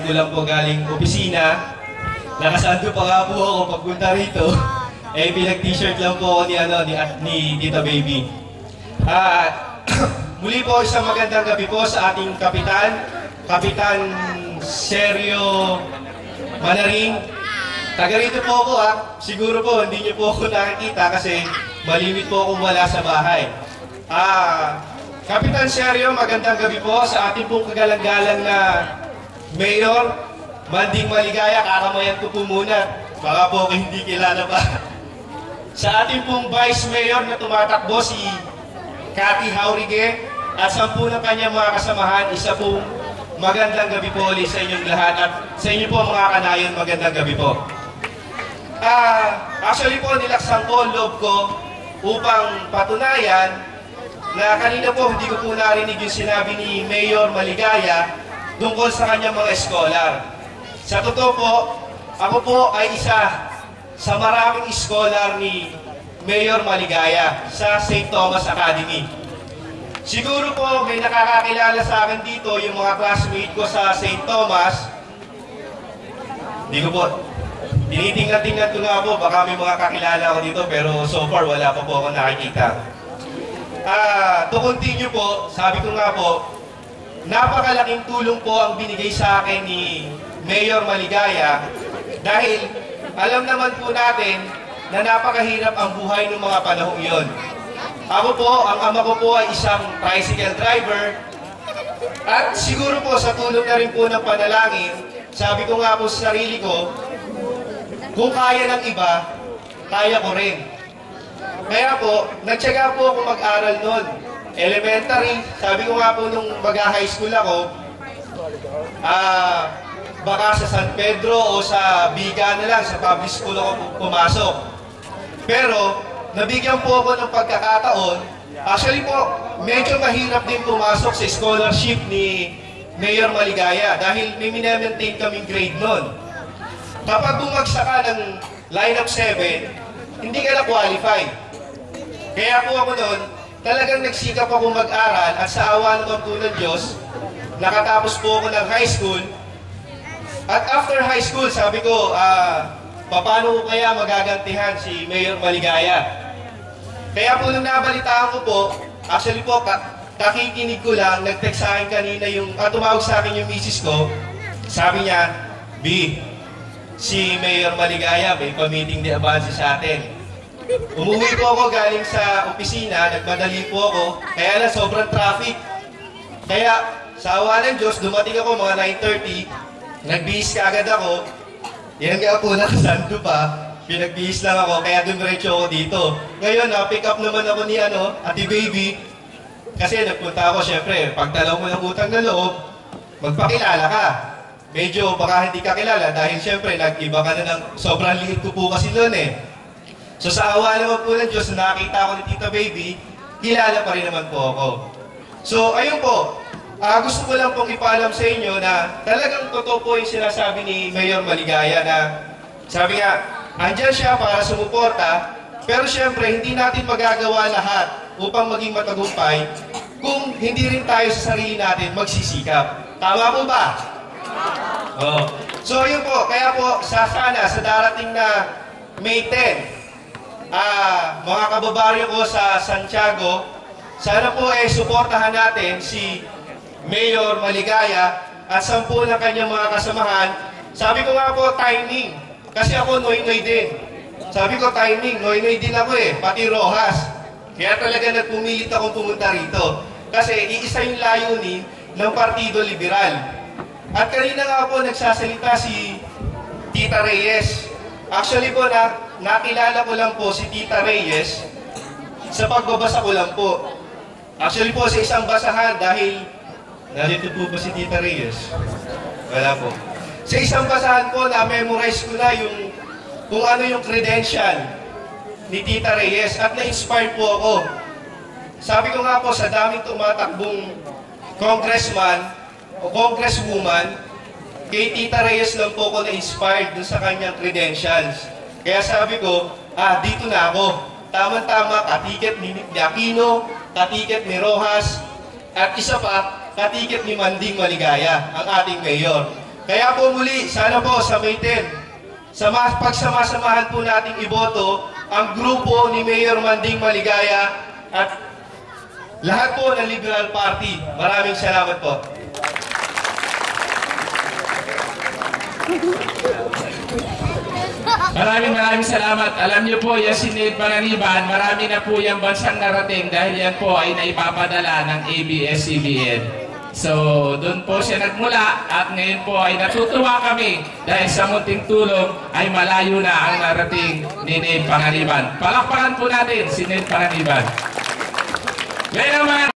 ko lang po galing opisina. Nakasando pa nga po ako pagpunta rito. Pinag-t-shirt lang po ako ni Tita Baby. Muli po isang magandang gabi po sa ating Kapitan Sergio Manaring. Taga rito po ako Siguro po hindi niyo po ako nakikita kasi malimit po akong wala sa bahay. Kapitan Sergio, magandang gabi po sa ating pong kagalang-galang na Mayor Manding Maligaya. Kakamayan ko po muna, baka po hindi kilala pa. Sa ating pong Vice Mayor na tumatakbo, si Cathy Haurige, at 10 ng kanyang mga kasamahan, isa pong magandang gabi po ulit sa inyong lahat. At sa inyo po mga kanayon, magandang gabi po. Actually po, nilaksan ko ang loob ko upang patunayan na kanina po hindi ko po narinig yung sinabi ni Mayor Maligaya tungkol sa kanyang mga scholar. Sa totoo po, ako po ay isa sa maraming scholar ni Mayor Maligaya sa St. Thomas Academy. Siguro po may nakakakilala sa akin dito yung mga classmate ko sa St. Thomas. Hindi ko po, tinitingnan-tingnan ko nga po, baka may mga kakilala ako dito, pero so far wala pa po ako nakikita. To continue po, sabi ko nga po, napakalaking tulong po ang binigay sa akin ni Mayor Maligaya dahil alam naman po natin na napakahirap ang buhay ng mga panahong iyon. Ako po, ang ama ko po ay isang tricycle driver at siguro po sa tulong na rin po ng panalangin, sabi ko nga po sa sarili ko, kung kaya ng iba, kaya ko rin. Kaya po, nagtyaga po ako mag-aral noon. Elementary, sabi ko nga po nung mag-high school ako, baka sa San Pedro o sa Biga na lang, sa public school ako pumasok. Pero, nabigyan po ako ng pagkakataon. Actually po, medyo mahirap din pumasok sa scholarship ni Mayor Maligaya dahil may minamaintain kaming grade noon. Kapag bumagsak ka ng lineup 7, hindi ka na-qualify. Kaya po ako noon, talagang nagsikap ako mag-aral at sa awa naman po ng Diyos, nakatapos po ako ng high school. At after high school, sabi ko, paano ko kaya magagantihan si Mayor Maligaya? Kaya po nung nabalitaan ko po, actually po, kakikinig ko lang, nag-text sa akin kanina tumawag sa akin yung misis ko, sabi niya, B, si Mayor Maligaya, may pa-meeting di avance sa atin. Umuwi po ako galing sa opisina, nagmadali po ako, kaya lang sobrang traffic. Kaya sa awa ng Diyos, dumating ako mga 9:30, nagbihis ka agad ako. Yan nga po, nakasando pa, pinagbihis lang ako, kaya dumiretso ako dito. Ngayon, pick up naman ako ni Ate Baby, kasi nagpunta ako, syempre, pagtalaw mo ng utang na loob, magpakilala ka. Medyo baka hindi ka kilala dahil syempre, nag-iba ka na ng sobrang liit ko po kasi noon eh. So sa awa naman po ng Diyos, na nakita ako ni Tita Baby, kilala pa rin naman po ako. So ayun po, gusto ko lang pong ipaalam sa inyo na talagang totoo po yung sinasabi ni Mayor Maligaya na sabi nga, andyan siya para sumuporta, pero syempre hindi natin magagawa lahat upang maging matagumpay kung hindi rin tayo sa sarili natin magsisikap. Tama po ba? So yun po, kaya po sa darating na May 10, mga kababaryo ko sa Santiago, sana po suportahan natin si Mayor Maligaya at 10 ng kanyang mga kasamahan. Sabi ko nga po, timing. Kasi ako, noy-noy din. Sabi ko, timing. Noy-noy din ako pati Rojas. Kaya talaga nagpumilit akong pumunta rito. Kasi iisa yung layunin ng Partido Liberal. At kanina nga po, nagsasalita si Tita Reyes. Actually po, nakilala ko lang po si Tita Reyes sa pagbabasa ko lang po. Actually po, sa isang basahan dahil narito po ba si Tita Reyes? Wala po. Sa isang basahan po, na-memorize ko na kung ano yung credential ni Tita Reyes at na-inspired po ako. Sabi ko nga po, sa daming tumatakbong congressman o congresswoman, kay Tita Reyes lang po ako na-inspired dun sa kanyang credentials. Kaya sabi ko, dito na ako. Tama-tama, katiket ni Aquino, katiket ni Rojas, at isa pa, katiket ni Manding Maligaya, ang ating mayor. Kaya po muli, sana po sa May 10, pagsama-samahan po nating iboto ang grupo ni Mayor Manding Maligaya at lahat po ng Liberal Party. Maraming salamat po. Maraming salamat. Alam niyo po, yung Sinid Panganiban, marami na po yung bansang narating dahil yan po ay naipapadala ng ABS-CBN. So, doon po siya nagmula at ngayon po ay natutuwa kami dahil sa munting tulong ay malayo na ang narating ni Ned Panganiban. Palakpakan po natin si Ned Panganiban. Ngayon naman,